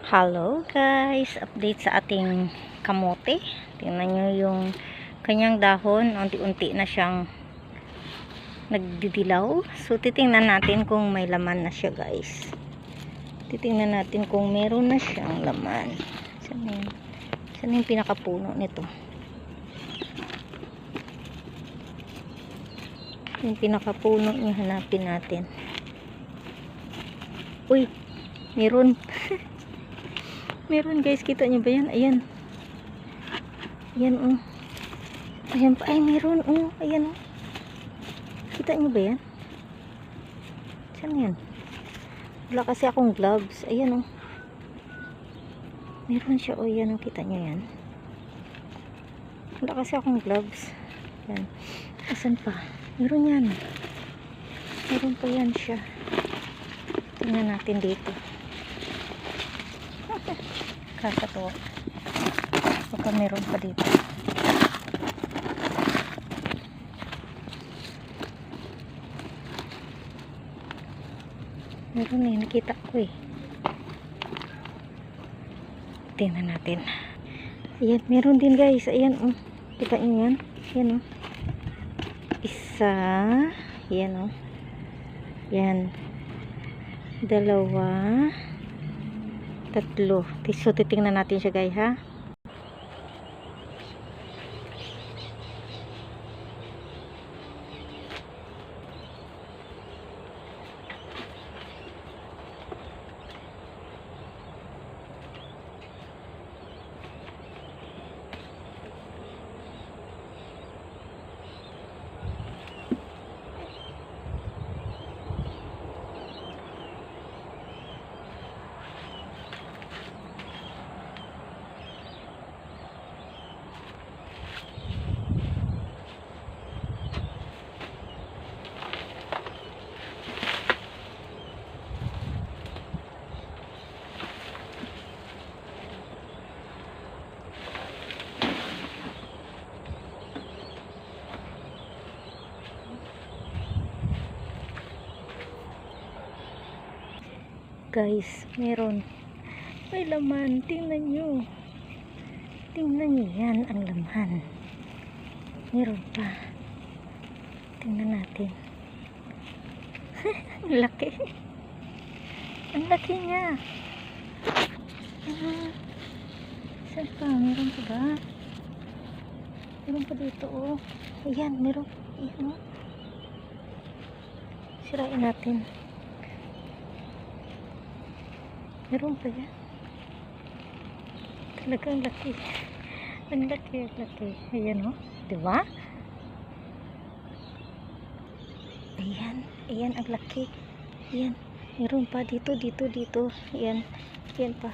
Hello guys, update sa ating kamote. Tingnan nyo yung kanyang dahon, unti-unti na siyang nagdidilaw. So titingnan natin kung may laman na siya guys. Titingnan natin kung meron na siyang laman. Saan yung pinakapuno nito? Yung pinakapuno niya, hanapin natin. Uy, meron. Meron guys, kita nyo ba yan? Ayan. Ayan oh. Ayan pa. Ay, meron oh. Ayan oh. Kita nyo ba yan? Saan yan? Wala kasi akong gloves. Ayan oh. Meron siya oh. Ayan oh. Kita nyo yan? Wala kasi akong gloves. Ayan. Asan pa? Meron yan. Meron pa yan siya. Tingnan natin dito. Kakatuwa. Baka meron pa dito. Meron eh. Nakita ko eh. Tingnan natin. Ayan. Meron din guys. Ayan oh. Kita nyo yan? Ayan oh. Isa. Ayan oh. Ayan. Dalawa. Tatlo. So, titingnan natin siya guys ha. Guys, meron. May laman. Tingnan nyo. Tingnan nyo yan, ang laman. Meron pa. Tingnan natin. Ang laki. Ang laki niya. Saan pa? Meron pa ba? Meron pa dito oh. Ayan, meron. Ayan oh. Sirain natin. Meron pa yan. Talagang laki. Ang laki, ang laki. Ayan o. Diba? Ayan. Ayan, ang laki. Ayan. Meron pa dito, dito, dito. Ayan. Ayan pa.